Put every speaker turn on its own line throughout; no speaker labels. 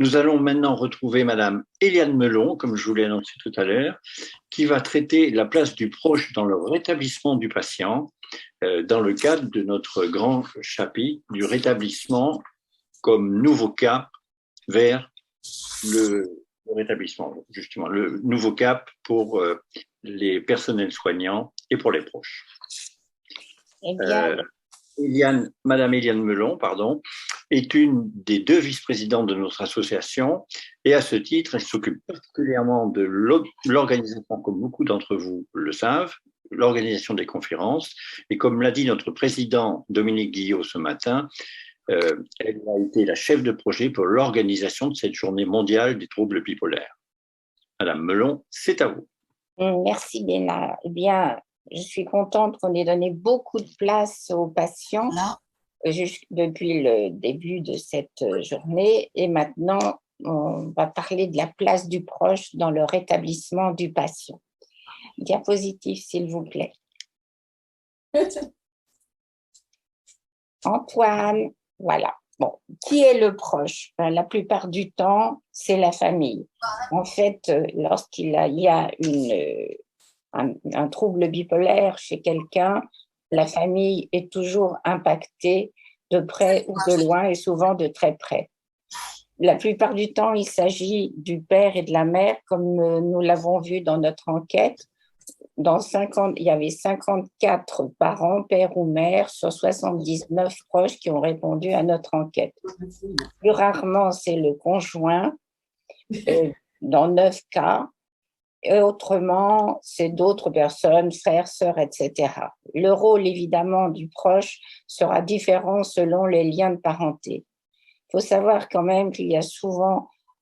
Nous allons maintenant retrouver Madame Éliane Melon, comme je vous l'ai annoncé tout à l'heure, qui va traiter la place du proche dans le rétablissement du patient, dans le cadre de notre grand chapitre du rétablissement comme nouveau cap vers le rétablissement, justement, le nouveau cap pour les personnels soignants et pour les proches.
Eh bien,
Madame Éliane Melon, pardon, est une des deux vice-présidentes de notre association et à ce titre, elle s'occupe particulièrement de l'organisation, comme beaucoup d'entre vous le savent, l'organisation des conférences. Et comme l'a dit notre président Dominique Guillot ce matin, elle a été la chef de projet pour l'organisation de cette journée mondiale des troubles bipolaires. Madame Melon, c'est à vous.
merci Léna. Eh bien, je suis contente qu'on ait donné beaucoup de place aux patients depuis le début de cette journée. Et maintenant, on va parler de la place du proche dans le rétablissement du patient. Diapositive, s'il vous plaît. Antoine, voilà. Bon, qui est le proche? La plupart du temps, c'est la famille. En fait, lorsqu'il y a un trouble bipolaire chez quelqu'un, la famille est toujours impactée de près ou de loin et souvent de très près. La plupart du temps, il s'agit du père et de la mère, comme nous l'avons vu dans notre enquête. Il y avait 54 parents, père ou mère, sur 79 proches qui ont répondu à notre enquête. Plus rarement, c'est le conjoint, dans 9 cas. Et autrement, c'est d'autres personnes, frères, sœurs, etc. Le rôle, évidemment, du proche sera différent selon les liens de parenté. Il faut savoir quand même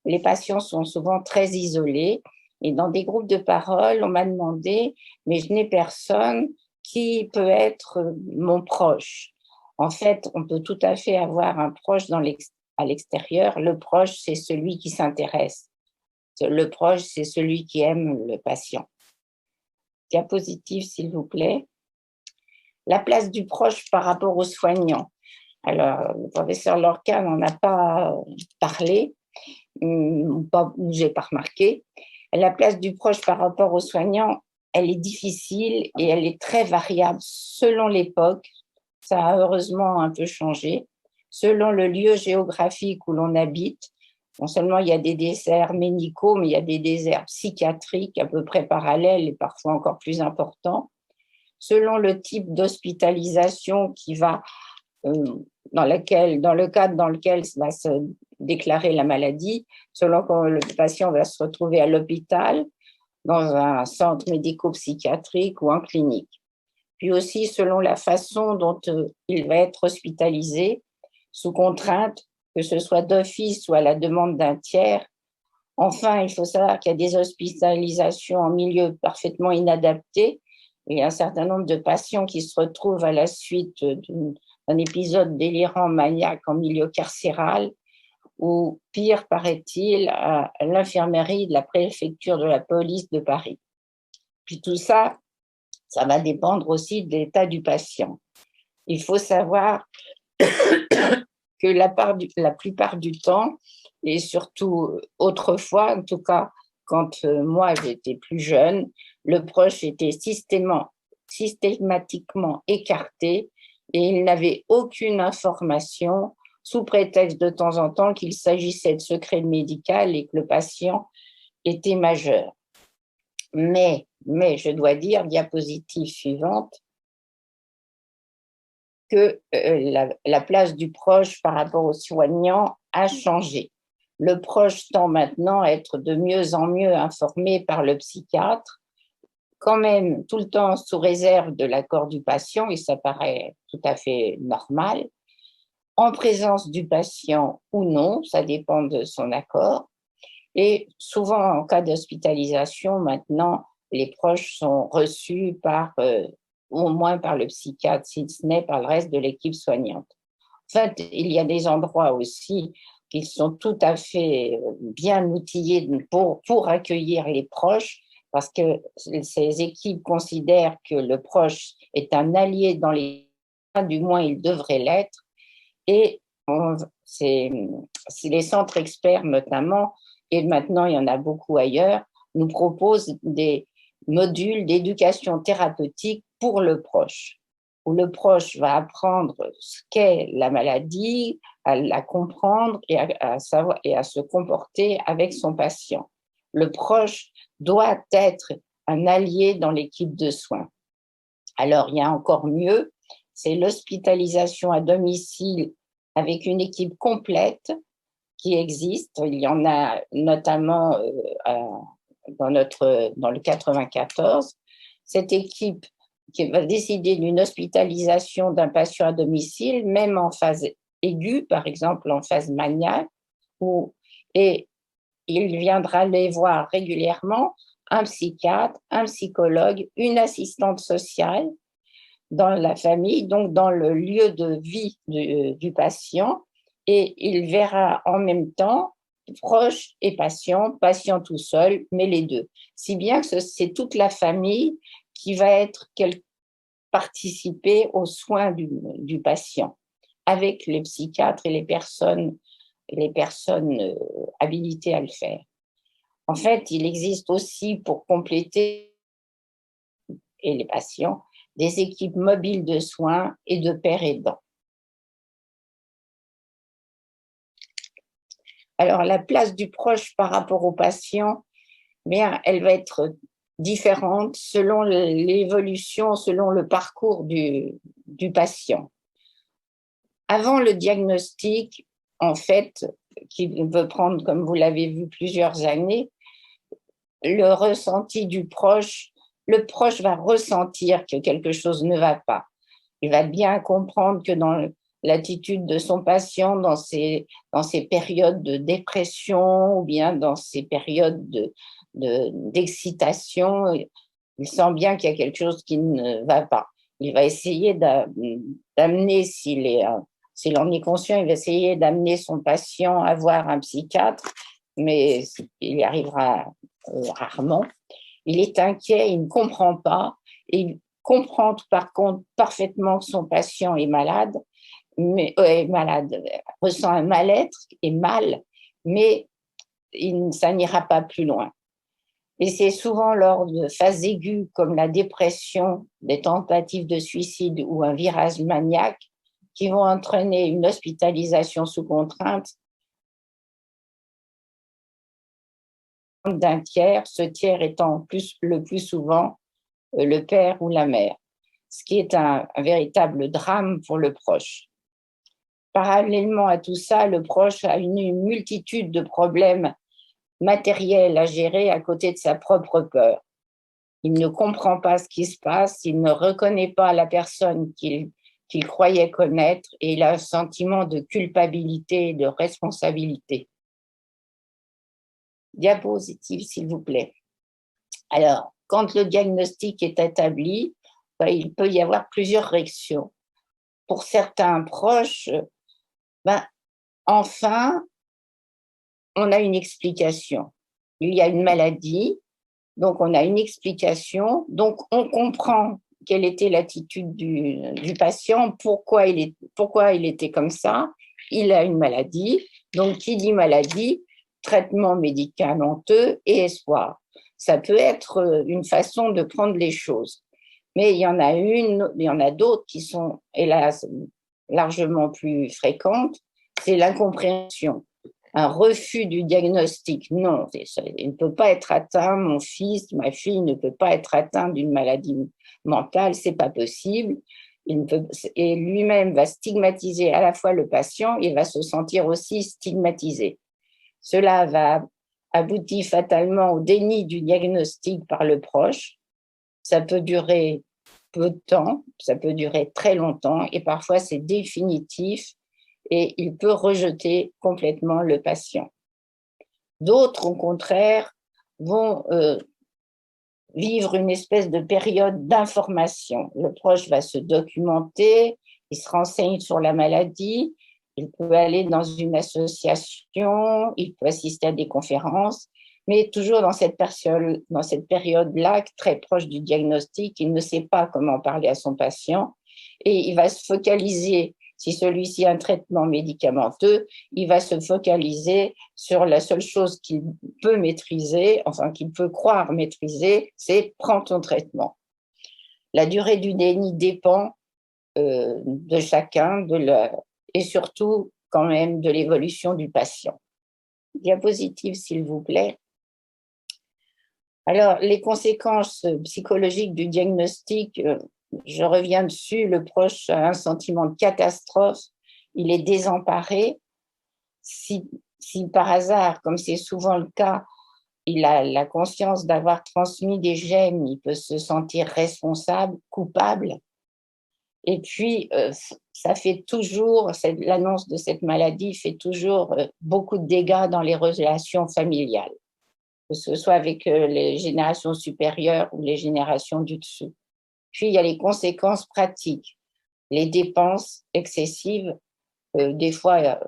les patients sont souvent très isolés. Et dans des groupes de parole, on m'a demandé, mais je n'ai personne qui peut être mon proche. En fait, on peut tout à fait avoir un proche à l'extérieur. Le proche, c'est celui qui s'intéresse. Le proche, c'est celui qui aime le patient. Diapositive, s'il vous plaît. La place du proche par rapport aux soignants. Alors, le professeur Lorca n'en a pas parlé, ou j'ai pas remarqué. La place du proche par rapport aux soignants, elle est difficile et elle est très variable selon l'époque. Ça a heureusement un peu changé. Selon le lieu géographique où l'on habite, non seulement il y a des déserts médicaux, mais il y a des déserts psychiatriques à peu près parallèles et parfois encore plus importants. Selon le type d'hospitalisation qui va, dans le cadre dans lequel va se déclarer la maladie, selon quand le patient va se retrouver à l'hôpital, dans un centre médico-psychiatrique ou en clinique. Puis aussi selon la façon dont il va être hospitalisé, sous contrainte, que ce soit d'office ou à la demande d'un tiers. Enfin, il faut savoir qu'il y a des hospitalisations en milieu parfaitement inadapté. Il y a un certain nombre de patients qui se retrouvent à la suite d'un épisode délirant maniaque en milieu carcéral, ou pire, paraît-il, à l'infirmerie de la préfecture de la police de Paris. Puis tout ça, ça va dépendre aussi de l'état du patient. Il faut savoir que la plupart du temps, et surtout autrefois, en tout cas quand moi j'étais plus jeune, le proche était systématiquement écarté et il n'avait aucune information sous prétexte de temps en temps qu'il s'agissait de secret médical et que le patient était majeur. Mais je dois dire, diapositive suivante, que la place du proche par rapport aux soignants a changé. Le proche tend maintenant à être de mieux en mieux informé par le psychiatre, quand même tout le temps sous réserve de l'accord du patient, et ça paraît tout à fait normal, en présence du patient ou non, ça dépend de son accord. Et souvent, en cas d'hospitalisation, maintenant, les proches sont reçus au moins par le psychiatre, si ce n'est par le reste de l'équipe soignante. En fait, il y a des endroits aussi qui sont tout à fait bien outillés pour accueillir les proches, parce que ces équipes considèrent que le proche est un allié dans les cas, du moins il devrait l'être, et les centres experts notamment, et maintenant il y en a beaucoup ailleurs, nous proposent des modules d'éducation thérapeutique pour le proche, où le proche va apprendre ce qu'est la maladie, à la comprendre à savoir, et à se comporter avec son patient. Le proche doit être un allié dans l'équipe de soins. Alors, il y a encore mieux, c'est l'hospitalisation à domicile avec une équipe complète qui existe. Il y en a notamment dans le 94. Cette équipe qui va décider d'une hospitalisation d'un patient à domicile, même en phase aiguë, par exemple en phase maniaque, et il viendra les voir régulièrement, un psychiatre, un psychologue, une assistante sociale dans la famille, donc dans le lieu de vie du patient, et il verra en même temps proche et patient, patient tout seul, mais les deux. Si bien que c'est toute la famille qui va participer aux soins du patient, avec les psychiatres et les personnes habilitées à le faire. En fait, il existe aussi, pour compléter, et les patients, des équipes mobiles de soins et de pairs aidants. Alors, la place du proche par rapport au patient, bien, elle va être différente selon l'évolution, selon le parcours du patient. Avant le diagnostic, en fait, qui peut prendre, comme vous l'avez vu, plusieurs années, le ressenti du proche, le proche va ressentir que quelque chose ne va pas. Il va bien comprendre que dans l'attitude de son patient, dans ses périodes de dépression ou bien dans ses périodes d'excitation, il sent bien qu'il y a quelque chose qui ne va pas. Il va essayer d'amener, s'il en est conscient, il va essayer d'amener son patient à voir un psychiatre, mais il y arrivera rarement. Il est inquiet, il ne comprend pas, et il comprend par contre parfaitement que son patient est malade, ressent un mal-être, est mal, mais ça n'ira pas plus loin. Et c'est souvent lors de phases aiguës comme la dépression, des tentatives de suicide ou un virage maniaque qui vont entraîner une hospitalisation sous contrainte d'un tiers, ce tiers étant le plus souvent le père ou la mère, ce qui est un véritable drame pour le proche. Parallèlement à tout ça, le proche a une multitude de problèmes matériels à gérer à côté de sa propre peur. Il ne comprend pas ce qui se passe, il ne reconnaît pas la personne qu'il croyait connaître et il a un sentiment de culpabilité et de responsabilité. Diapositive, s'il vous plaît. Alors, quand le diagnostic est établi, il peut y avoir plusieurs réactions. Pour certains proches, enfin, on a une explication. Il y a une maladie, donc on a une explication, donc on comprend quelle était l'attitude du patient, pourquoi il était comme ça. Il a une maladie, donc qui dit maladie, traitement médicamenteux et espoir. Ça peut être une façon de prendre les choses. Mais il y en a d'autres qui sont, hélas, largement plus fréquentes, c'est l'incompréhension. Un refus du diagnostic. Non, il ne peut pas être atteint, mon fils, ma fille ne peut pas être atteint d'une maladie mentale, c'est pas possible. Et lui-même va stigmatiser à la fois le patient et va se sentir aussi stigmatisé. Cela va aboutir fatalement au déni du diagnostic par le proche. Ça peut durer peu de temps, ça peut durer très longtemps et parfois c'est définitif et il peut rejeter complètement le patient. D'autres, au contraire, vont vivre une espèce de période d'information. Le proche va se documenter, il se renseigne sur la maladie, il peut aller dans une association, il peut assister à des conférences, mais toujours dans cette période-là, très proche du diagnostic, il ne sait pas comment parler à son patient et il va se focaliser Si celui-ci a un traitement médicamenteux, il va se focaliser sur la seule chose qu'il peut maîtriser, enfin qu'il peut croire maîtriser, c'est prends ton traitement. La durée du déni dépend de chacun et surtout quand même de l'évolution du patient. Diapositive, s'il vous plaît. Alors, les conséquences psychologiques du diagnostic, je reviens dessus, le proche a un sentiment de catastrophe, il est désemparé. Si par hasard, comme c'est souvent le cas, il a la conscience d'avoir transmis des gènes, il peut se sentir responsable, coupable. Et puis, ça fait toujours, l'annonce de cette maladie fait toujours beaucoup de dégâts dans les relations familiales, que ce soit avec les générations supérieures ou les générations du dessus. Puis, il y a les conséquences pratiques, les dépenses excessives, des fois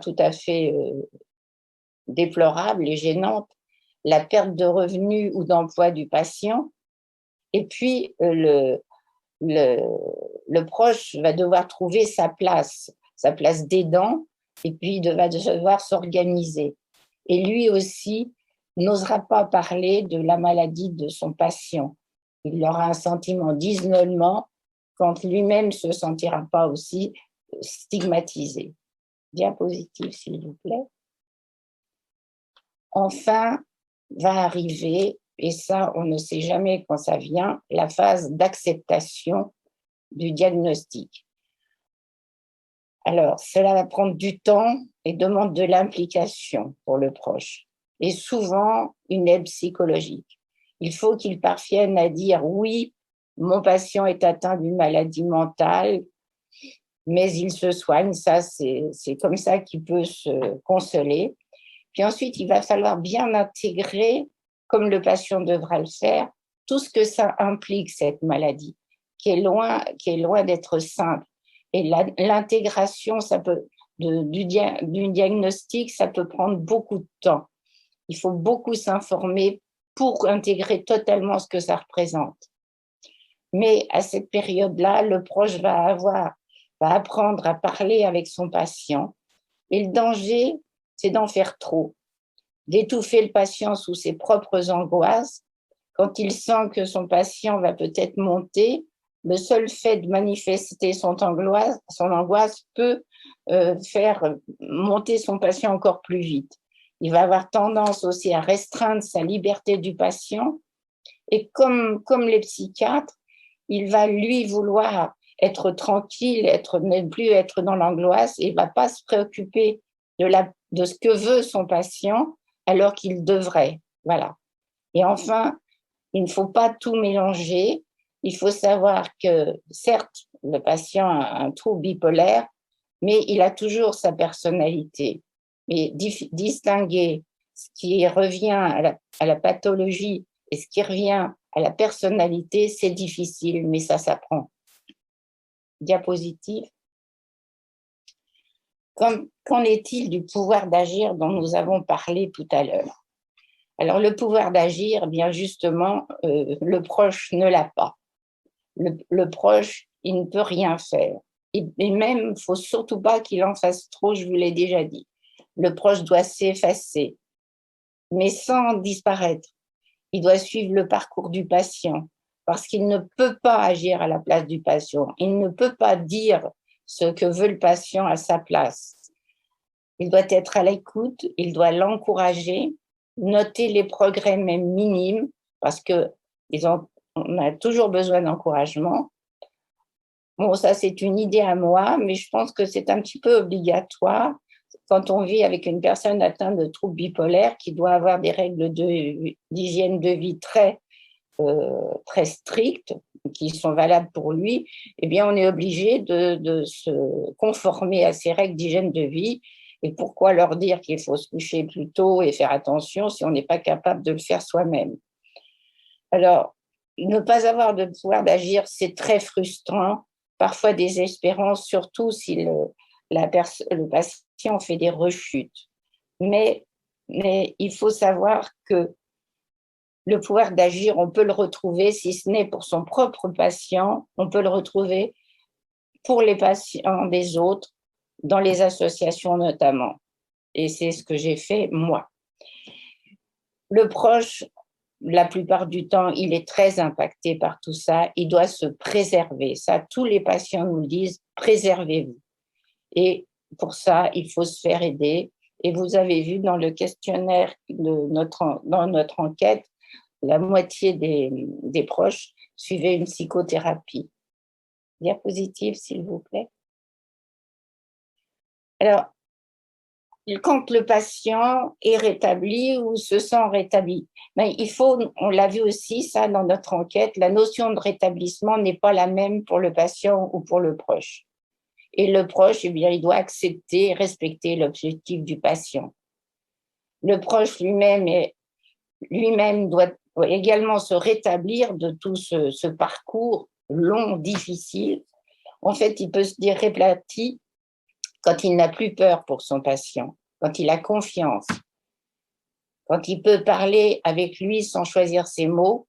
tout à fait déplorables et gênantes, la perte de revenus ou d'emploi du patient, et puis le proche va devoir trouver sa place d'aidant, et puis va devoir s'organiser. Et lui aussi n'osera pas parler de la maladie de son patient. Il aura un sentiment d'isolement quand lui-même ne se sentira pas aussi stigmatisé. Diapositive, s'il vous plaît. Enfin, va arriver, et ça, on ne sait jamais quand ça vient, la phase d'acceptation du diagnostic. Alors, cela va prendre du temps et demande de l'implication pour le proche, et souvent une aide psychologique. Il faut qu'il parvienne à dire oui, mon patient est atteint d'une maladie mentale, mais il se soigne, ça c'est comme ça qu'il peut se consoler. Puis ensuite, il va falloir bien intégrer, comme le patient devra le faire, tout ce que ça implique, cette maladie, qui est loin d'être simple. Et l'intégration, du diagnostic, ça peut prendre beaucoup de temps. Il faut beaucoup s'informer pour intégrer totalement ce que ça représente. Mais à cette période-là, le proche va apprendre à parler avec son patient. Et le danger, c'est d'en faire trop, d'étouffer le patient sous ses propres angoisses. Quand il sent que son patient va peut-être monter, le seul fait de manifester son angoisse peut faire monter son patient encore plus vite. Il va avoir tendance aussi à restreindre sa liberté du patient. Et comme les psychiatres, il va lui vouloir être tranquille, ne plus être dans l'angoisse, et ne va pas se préoccuper de ce que veut son patient alors qu'il devrait. Voilà. Et enfin, il ne faut pas tout mélanger. Il faut savoir que, certes, le patient a un trouble bipolaire, mais il a toujours sa personnalité. Mais distinguer ce qui revient à la pathologie et ce qui revient à la personnalité, c'est difficile, mais ça s'apprend. Diapositive. Qu'en est-il du pouvoir d'agir dont nous avons parlé tout à l'heure? Alors, le pouvoir d'agir, bien justement, le proche ne l'a pas. Le proche, il ne peut rien faire. Et même, il ne faut surtout pas qu'il en fasse trop, je vous l'ai déjà dit. Le proche doit s'effacer, mais sans disparaître. Il doit suivre le parcours du patient, parce qu'il ne peut pas agir à la place du patient. Il ne peut pas dire ce que veut le patient à sa place. Il doit être à l'écoute, il doit l'encourager, noter les progrès même minimes, parce on a toujours besoin d'encouragement. Bon, ça, c'est une idée à moi, mais je pense que c'est un petit peu obligatoire quand on vit avec une personne atteinte de troubles bipolaires qui doit avoir des règles d'hygiène de vie très strictes, qui sont valables pour lui. Eh bien, on est obligé de se conformer à ces règles d'hygiène de vie. Et pourquoi leur dire qu'il faut se coucher plus tôt et faire attention si on n'est pas capable de le faire soi-même? Alors, ne pas avoir de pouvoir d'agir, c'est très frustrant, parfois désespérant, surtout si le patient fait des rechutes. Mais il faut savoir que le pouvoir d'agir, on peut le retrouver, si ce n'est pour son propre patient, on peut le retrouver pour les patients des autres, dans les associations notamment. Et c'est ce que j'ai fait moi. Le proche, la plupart du temps, il est très impacté par tout ça. Il doit se préserver. Ça, tous les patients nous le disent, préservez-vous. Et pour ça, il faut se faire aider. Et vous avez vu dans le questionnaire dans notre enquête, la moitié des proches suivaient une psychothérapie. Diapositive, s'il vous plaît. Alors, quand le patient est rétabli ou se sent rétabli, mais il faut, on l'a vu aussi ça dans notre enquête, la notion de rétablissement n'est pas la même pour le patient ou pour le proche. Et le proche, eh bien, il doit accepter et respecter l'objectif du patient. Le proche lui-même doit également se rétablir de tout ce parcours long, difficile. En fait, il peut se dire réplati quand il n'a plus peur pour son patient, quand il a confiance, quand il peut parler avec lui sans choisir ses mots,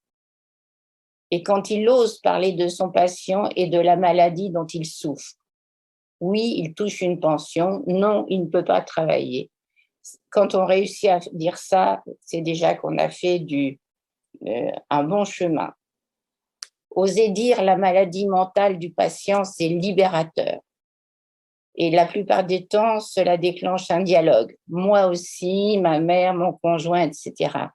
et quand il ose parler de son patient et de la maladie dont il souffre. Oui, il touche une pension. Non, il ne peut pas travailler. Quand on réussit à dire ça, c'est déjà qu'on a fait un bon chemin. Oser dire la maladie mentale du patient, c'est libérateur. Et la plupart des temps, cela déclenche un dialogue. Moi aussi, ma mère, mon conjoint, etc.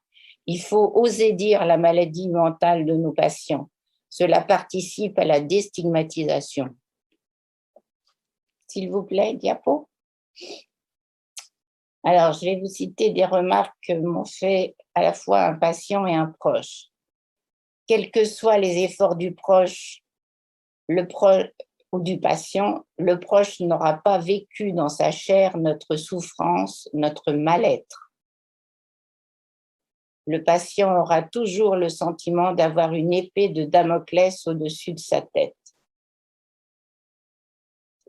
Il faut oser dire la maladie mentale de nos patients. Cela participe à la déstigmatisation. S'il vous plaît, diapo. Alors, je vais vous citer des remarques que m'ont fait à la fois un patient et un proche. Quels que soient les efforts du proche, ou du patient, le proche n'aura pas vécu dans sa chair notre souffrance, notre mal-être. Le patient aura toujours le sentiment d'avoir une épée de Damoclès au-dessus de sa tête.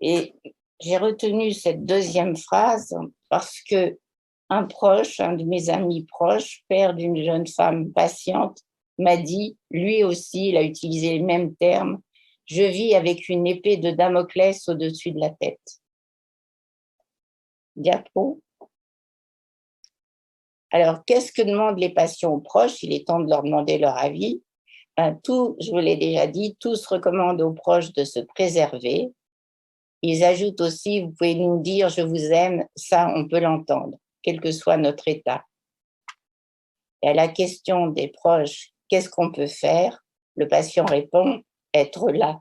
Et j'ai retenu cette deuxième phrase parce que un proche, un de mes amis proches, père d'une jeune femme patiente, m'a dit, lui aussi, il a utilisé les mêmes termes, je vis avec une épée de Damoclès au-dessus de la tête. Diapo. Alors, qu'est-ce que demandent les patients aux proches? Il est temps de leur demander leur avis. Je vous l'ai déjà dit, tous recommandent aux proches de se préserver. Ils ajoutent aussi, vous pouvez nous dire, je vous aime, ça, on peut l'entendre, quel que soit notre état. Et à la question des proches, qu'est-ce qu'on peut faire? Le patient répond, être là.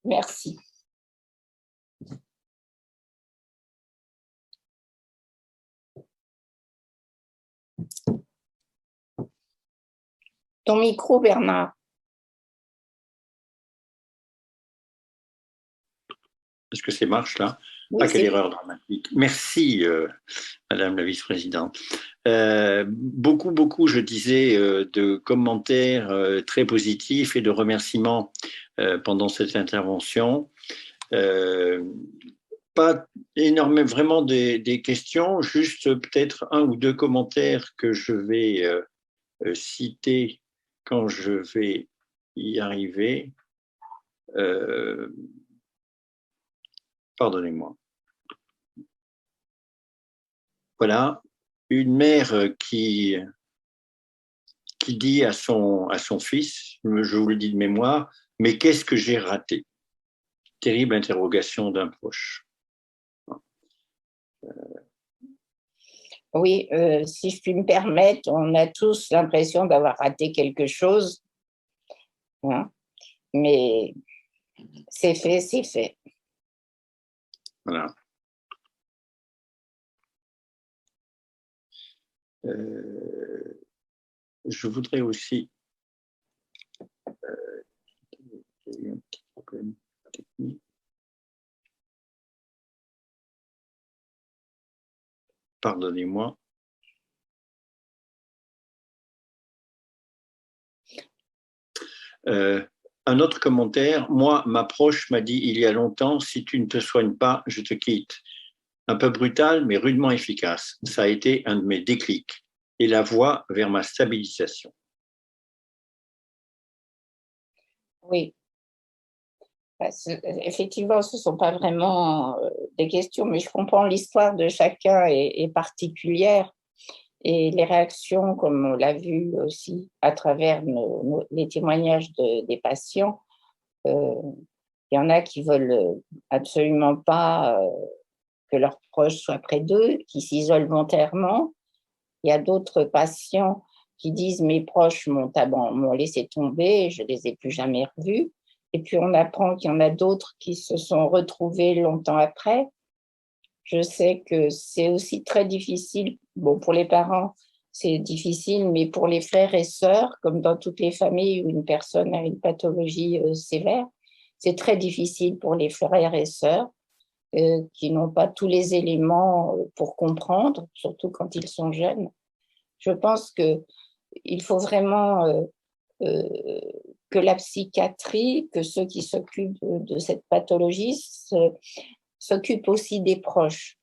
Merci. Ton micro, Bernard.
Est-ce que ça marche là?
Oui,
quelle erreur dramatique. Merci, Madame la vice-présidente. Beaucoup, je disais, de commentaires très positifs et de remerciements pendant cette intervention. Pas énormément, vraiment des questions, juste peut-être un ou deux commentaires que je vais citer quand je vais y arriver. Pardonnez-moi. Voilà, une mère qui dit à son fils, je vous le dis de mémoire, mais qu'est-ce que j'ai raté? Terrible interrogation d'un proche.
Oui, si je puis me permettre, on a tous l'impression d'avoir raté quelque chose, hein, mais c'est fait, c'est fait.
Voilà. Je voudrais aussi... il y a eu un petit problème technique. Pardonnez-moi. Un autre commentaire. Moi, ma proche m'a dit il y a longtemps, si tu ne te soignes pas, je te quitte. Un peu brutal, mais rudement efficace. Ça a été un de mes déclics et la voie vers ma stabilisation.
Oui. Effectivement, ce ne sont pas vraiment des questions, mais je comprends l'histoire de chacun est particulière et les réactions, comme on l'a vu aussi à travers les témoignages des patients, il y en a qui veulent absolument pas que leurs proches soient près d'eux, qui s'isolent volontairement. Il y a d'autres patients qui disent mes proches m'ont laissé tomber, je ne les ai plus jamais revus. Et puis on apprend qu'il y en a d'autres qui se sont retrouvés longtemps après. Je sais que c'est aussi très difficile, bon pour les parents c'est difficile, mais pour les frères et sœurs, comme dans toutes les familles où une personne a une pathologie sévère, c'est très difficile pour les frères et sœurs qui n'ont pas tous les éléments pour comprendre, surtout quand ils sont jeunes. Je pense qu'il faut vraiment que la psychiatrie, que ceux qui s'occupent de cette pathologie s'occupent aussi des proches.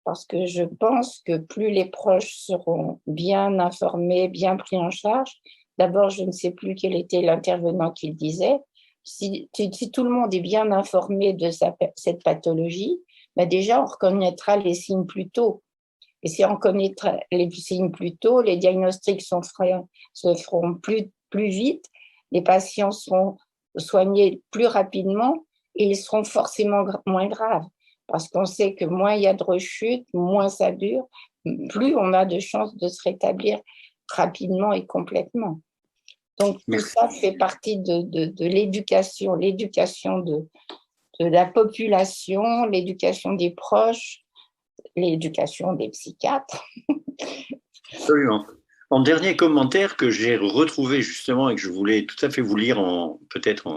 Parce que je pense que plus les proches seront bien informés, bien pris en charge, d'abord, je ne sais plus quel était l'intervenant qui le disait, si tout le monde est bien informé de cette pathologie, ben déjà, on reconnaîtra les signes plus tôt. Et si on connaîtra les signes plus tôt, les diagnostics se feront plus vite, les patients seront soignés plus rapidement et ils seront forcément moins graves. Parce qu'on sait que moins il y a de rechutes, moins ça dure, plus on a de chances de se rétablir rapidement et complètement. Donc, tout ça fait partie de l'éducation, l'éducation de la population, l'éducation des proches, l'éducation des psychiatres.
Absolument. En dernier commentaire que j'ai retrouvé justement et que je voulais tout à fait vous lire peut-être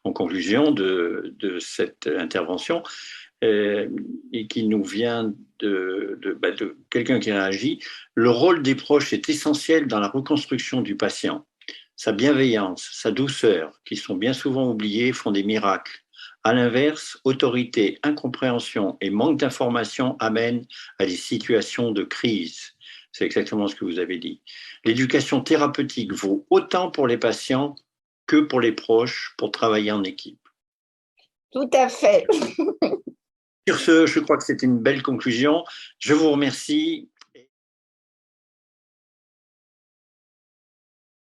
en conclusion de cette intervention, et qui nous vient de quelqu'un qui réagit. Le rôle des proches est essentiel dans la reconstruction du patient. Sa bienveillance, sa douceur, qui sont bien souvent oubliées, font des miracles. À l'inverse, autorité, incompréhension et manque d'information amènent à des situations de crise. C'est exactement ce que vous avez dit. L'éducation thérapeutique vaut autant pour les patients que pour les proches pour travailler en équipe.
Tout à fait.
Sur ce, je crois que c'est une belle conclusion. Je vous remercie